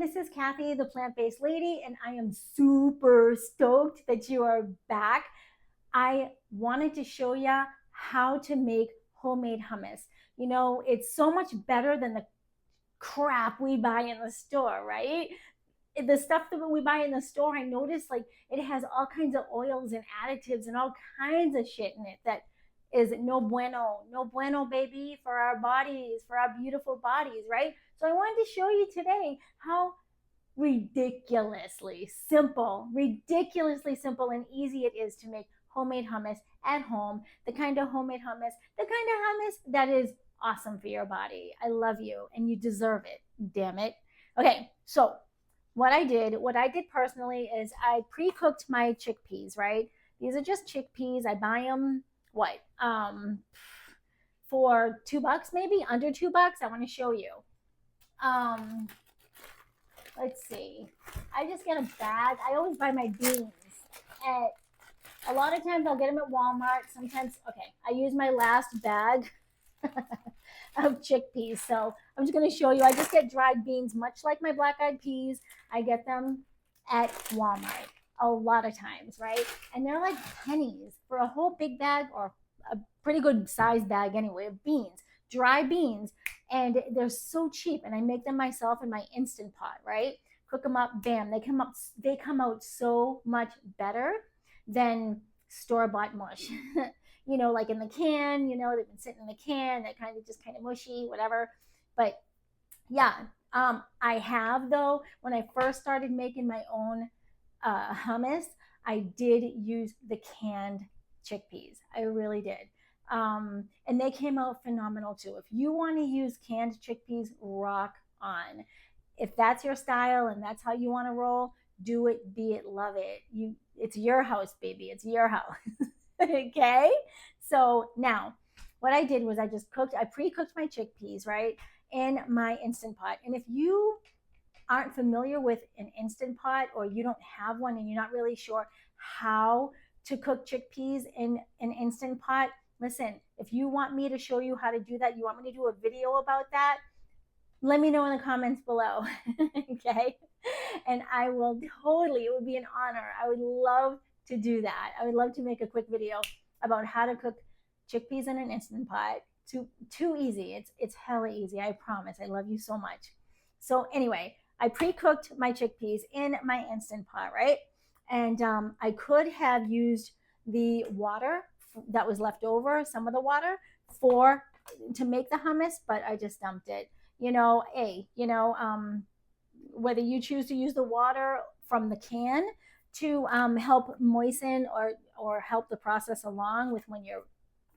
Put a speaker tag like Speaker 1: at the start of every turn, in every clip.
Speaker 1: this is Kathy, the plant-based lady, and I am super stoked that you are back. I wanted to show you how to make homemade hummus. You know, it's so much better than the crap we buy in the store, right? The stuff that we buy in the store, I noticed like it has all kinds of oils and additives and all kinds of shit in it that is no bueno, baby, for our bodies, for our beautiful bodies, right? So I wanted to show you today how ridiculously simple and easy it is to make homemade hummus at home. The kind of homemade hummus, the kind of hummus that is awesome for your body. I love you and you deserve it. Damn it. Okay, so what I did personally is I pre-cooked my chickpeas, right? These are just chickpeas. I buy them what? For $2 maybe, under $2. I want to show you. Let's see. I just get a bag. I always buy my beans at a lot of times I'll get them at Walmart. Sometimes, okay, I use my last bag of chickpeas. So I'm just going to show you. I just get dried beans, much like my black-eyed peas. I get them at Walmart a lot of times, right? And they're like pennies for a whole big bag, or a pretty good size bag anyway, of beans, dry beans. And they're so cheap. And I make them myself in my Instant Pot, right? Cook them up, bam, they come out so much better than store-bought mush. You know, like in the can, you know, they've been sitting in the can, they're kind of mushy, whatever. But yeah, I have though, when I first started making my own hummus, I did use the canned chickpeas. I really did. And they came out phenomenal too. If you want to use canned chickpeas, rock on. If that's your style and that's how you want to roll, do it, be it, love it. It's your house, baby. It's your house. Okay. So now what I did was I pre-cooked my chickpeas, right, in my Instant Pot. And if you aren't familiar with an Instant Pot, or you don't have one and you're not really sure how to cook chickpeas in an Instant Pot, listen, if you want me to show you how to do that, you want me to do a video about that, let me know in the comments below. Okay. And I will totally, it would be an honor. I would love to do that. I would love to make a quick video about how to cook chickpeas in an Instant Pot. Too easy. It's hella easy. I promise. I love you so much. So anyway, I pre-cooked my chickpeas in my Instant Pot, right? And I could have used the water that was left over, some of the water, to make the hummus, but I just dumped it. You know, whether you choose to use the water from the can to help moisten or help the process along with when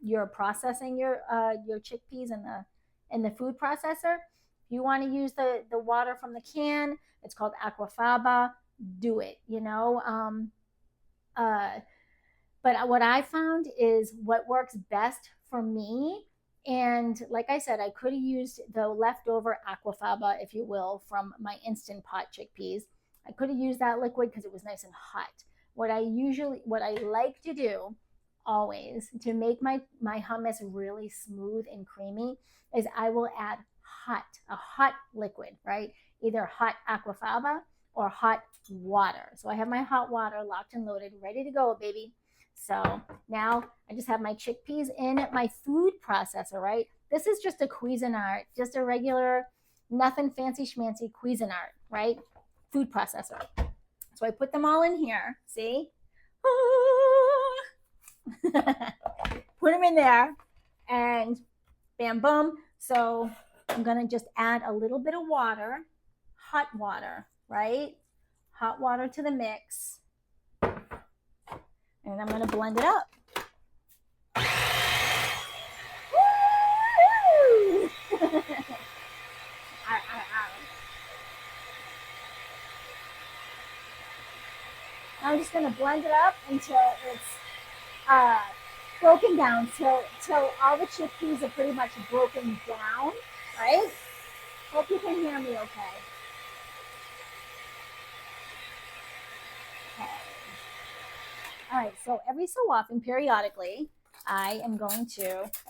Speaker 1: you're processing your chickpeas in the food processor. If you want to use the water from the can, it's called aquafaba. Do it. You know. But what I found is what works best for me. And like I said, I could have used the leftover aquafaba, if you will, from my Instant Pot chickpeas. I could have used that liquid because it was nice and hot. What I like to do always to make my hummus really smooth and creamy is I will add a hot liquid, right? Either hot aquafaba or hot water. So I have my hot water locked and loaded, ready to go, baby. So now I just have my chickpeas in my food processor, right? This is just a Cuisinart, just a regular, nothing fancy schmancy Cuisinart, right? Food processor. So I put them all in here, see? Put them in there and bam, boom. So I'm gonna just add a little bit of water, hot water, right? Hot water to the mix. And I'm going to blend it up. I'm just going to blend it up until it's broken down, till all the chickpeas are pretty much broken down, right? Hope you can hear me okay. All right, so every so often, periodically, I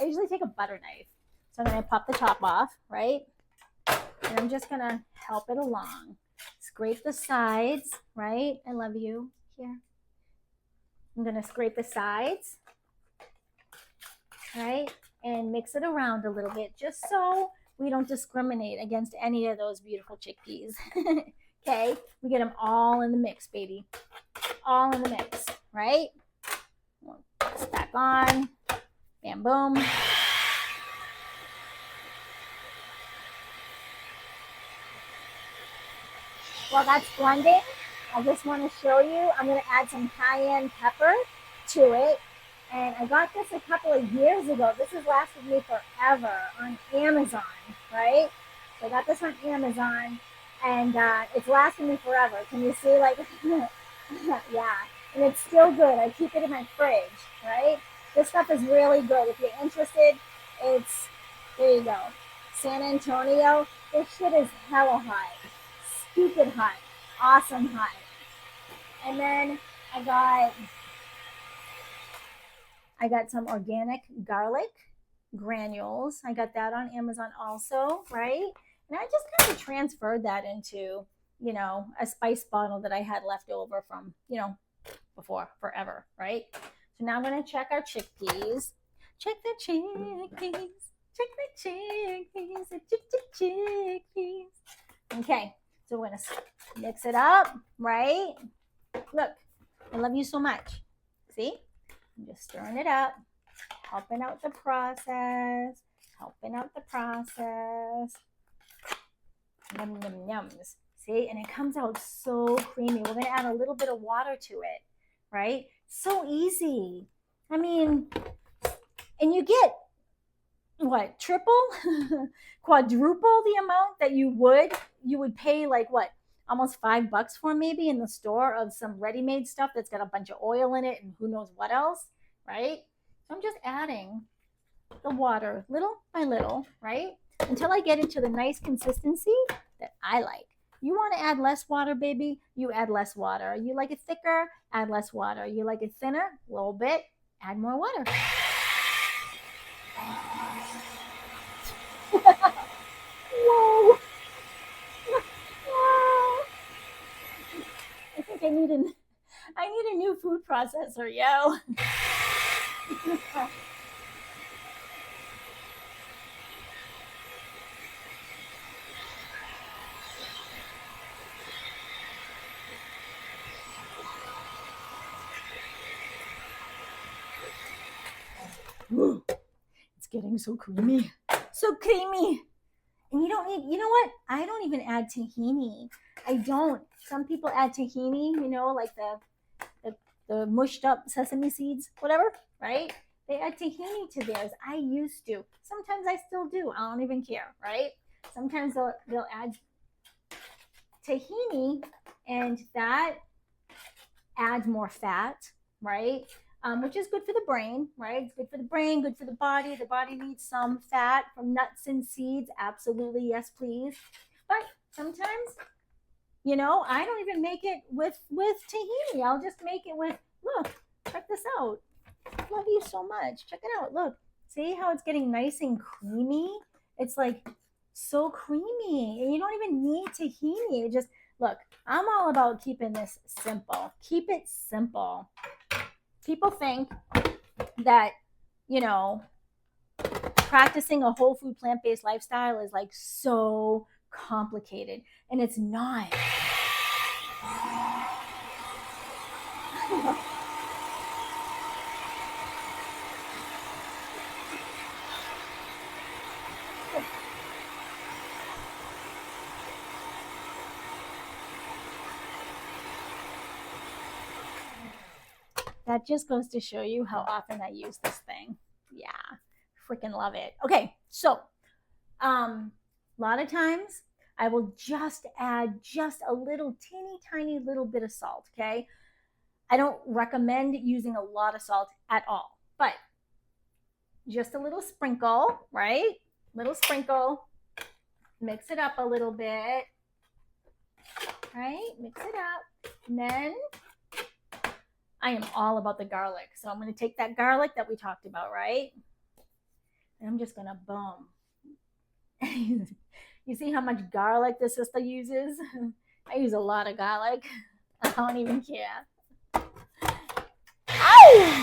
Speaker 1: usually take a butter knife. So I'm going to pop the top off, right? And I'm just going to help it along. scrape the sides, right? I love you. Here. I'm going to scrape the sides, right? And mix it around a little bit just so we don't discriminate against any of those beautiful chickpeas. Okay, we get them all in the mix, baby. All in the mix, right? Stack on, bam, boom. While that's blending, I just want to show you, I'm going to add some cayenne pepper to it. And I got this a couple of years ago. This has lasted me forever on Amazon, right? So I got this on Amazon, and it's lasted me forever. Can you see, like, yeah. And it's still good. I keep it in my fridge, right? This stuff is really good. If you're interested, it's, there you go. San Antonio, this shit is hella hot. Stupid hot. Awesome hot. And then I got some organic garlic granules. I got that on Amazon also, right? And I just kind of transferred that into, you know, a spice bottle that I had left over from, you know, before, forever, right? So now I'm going to check our chickpeas. Check the chickpeas. Check the chickpeas. The chickpeas. Okay, so we're going to mix it up, right? Look, I love you so much. See? I'm just stirring it up, helping out the process, helping out the process. Yum, yum, yums. See, and it comes out so creamy. We're going to add a little bit of water to it, right? So easy. I mean, and you get, what, triple, quadruple the amount that you would pay, like, what, almost $5 for maybe in the store of some ready-made stuff that's got a bunch of oil in it and who knows what else, right? So I'm just adding the water little by little, right? Until I get it to the nice consistency that I like. You want to add less water, baby? You add less water. You like it thicker? Add less water. You like it thinner? A little bit. Add more water. Whoa. I think I need a new food processor, yo. It's getting so creamy. So creamy. And you don't need, you know what? I don't even add tahini. I don't. Some people add tahini, you know, like the mushed up sesame seeds, whatever, right? They add tahini to theirs. I used to. Sometimes I still do. I don't even care, right? Sometimes they'll add tahini, and that adds more fat, right? Which is good for the brain, right? It's good for the brain, good for the body. The body needs some fat from nuts and seeds. Absolutely, yes, please. But sometimes, you know, I don't even make it with tahini. I'll just make it with, look, check this out. Love you so much. Check it out. Look, see how it's getting nice and creamy? It's like so creamy. And you don't even need tahini. It just, look, I'm all about keeping this simple. Keep it simple. People think that, you know, practicing a whole food plant-based lifestyle is like so complicated, and it's not. That just goes to show you how often I use this thing. Yeah, freaking love it. Okay, so a lot of times I will just add just a little teeny tiny little bit of salt, okay? I don't recommend using a lot of salt at all, but just a little sprinkle, right? Little sprinkle. Mix it up a little bit, right? Mix it up. And then I am all about the garlic. So I'm going to take that garlic that we talked about, right? And I'm just going to boom. You see how much garlic the sister uses? I use a lot of garlic. I don't even care. Ow!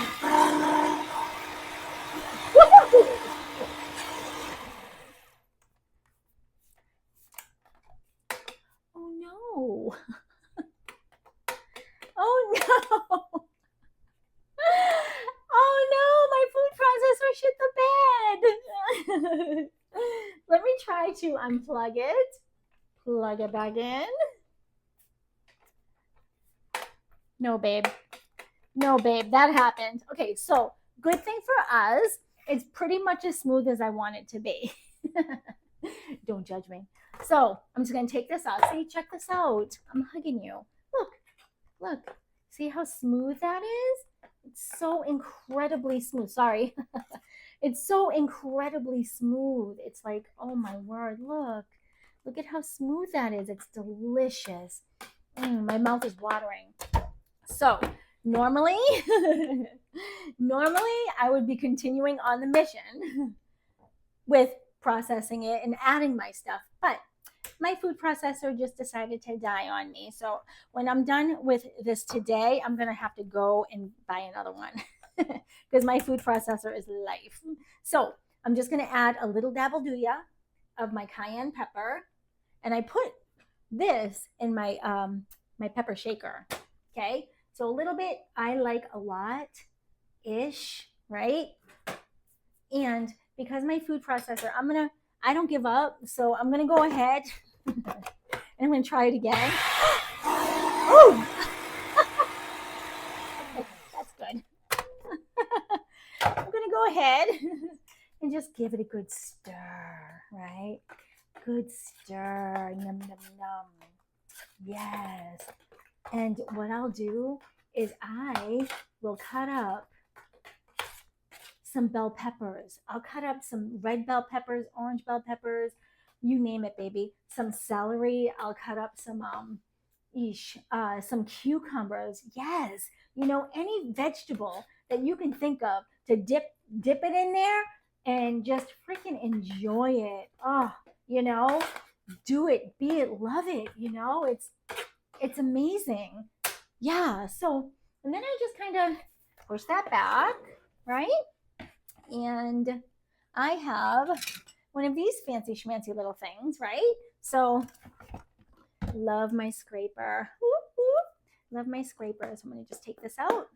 Speaker 1: Oh no. Oh no. Oh no, my food processor shit the bed. Let me try to unplug it. Plug it back in. No, babe. No, babe, that happened. Okay, so good thing for us, it's pretty much as smooth as I want it to be. Don't judge me. So I'm just gonna take this out. See, check this out. I'm hugging you. Look, look. See how smooth that is? It's so incredibly smooth. Sorry. It's so incredibly smooth. It's like, oh my word, look. Look at how smooth that is. It's delicious. My mouth is watering. So normally, normally I would be continuing on the mission with processing it and adding my stuff, but my food processor just decided to die on me. So when I'm done with this today, I'm gonna have to go and buy another one because my food processor is life. So I'm just gonna add a little dabbledooya of my cayenne pepper, and I put this in my pepper shaker. Okay, so a little bit I like a lot ish, right? And because my food processor, I don't give up, so I'm gonna go ahead and I'm gonna try it again. Oh, okay, that's good. I'm gonna go ahead and just give it a good stir, right? Good stir, num num num. Yes. And what I'll do is I will cut up some bell peppers. I'll cut up some red bell peppers, orange bell peppers, you name it, baby. Some celery. I'll cut up some cucumbers. Yes, any vegetable that you can think of to dip it in there and just freaking enjoy it. Oh, do it, be it, love it. It's amazing. Yeah. So, and then I just kind of push that back, right? And I have one of these fancy schmancy little things, right? So, love my scraper. Love my scraper. So I'm going to just take this out.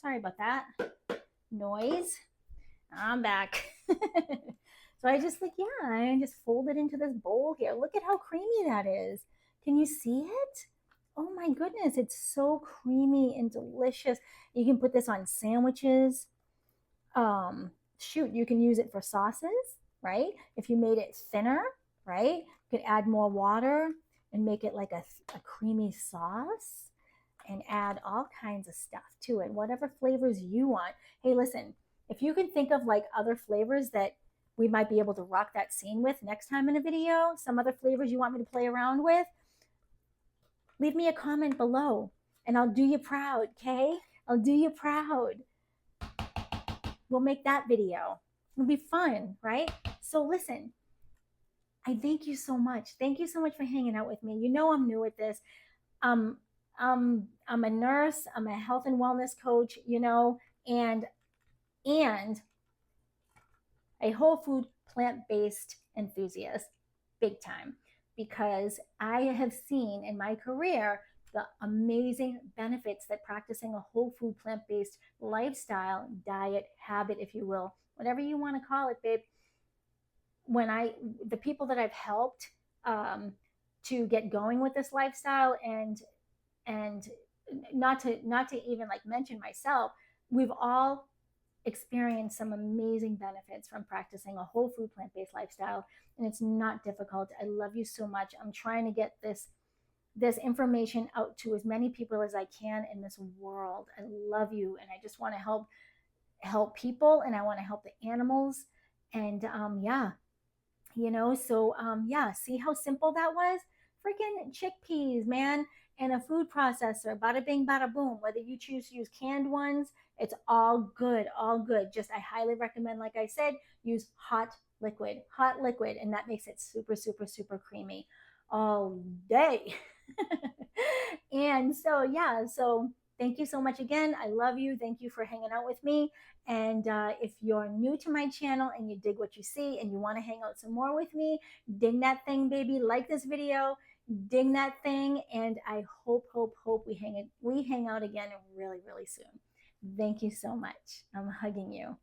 Speaker 1: Sorry about that noise. I'm back. So I just I just fold it into this bowl here. Look at how creamy that is. Can you see it? Oh my goodness, it's so creamy and delicious. You can put this on sandwiches. Shoot, you can use it for sauces, right? If you made it thinner, right? You could add more water and make it like a creamy sauce and add all kinds of stuff to it, whatever flavors you want. Hey, listen, if you can think of like other flavors that we might be able to rock that scene with next time in a video, some other flavors you want me to play around with, leave me a comment below and I'll do you proud, okay? I'll do you proud. We'll make that video. It'll be fun, right? So listen, I thank you so much. Thank you so much for hanging out with me. I'm new at this. I'm a nurse. I'm a health and wellness coach, and a whole food plant-based enthusiast, big time, because I have seen in my career the amazing benefits that practicing a whole food plant-based lifestyle, diet, habit, if you will, whatever you want to call it, babe. The people that I've helped to get going with this lifestyle, and not to even like mention myself, we've all experienced some amazing benefits from practicing a whole food plant-based lifestyle, and it's not difficult. I love you so much. I'm trying to get this information out to as many people as I can in this world. I love you, and I just want to help people, and I want to help the animals, and see how simple that was? Freaking chickpeas, man, and a food processor. Bada bing, bada boom. Whether you choose to use canned ones, it's all good, all good. Just I highly recommend, like I said, use hot liquid, and that makes it super, super, super creamy. all day. And so, yeah, so thank you so much again. I love you. Thank you for hanging out with me. And if you're new to my channel and you dig what you see and you want to hang out some more with me, ding that thing, baby. Like this video, ding that thing. And I hope we hang out again really, really soon. Thank you so much. I'm hugging you.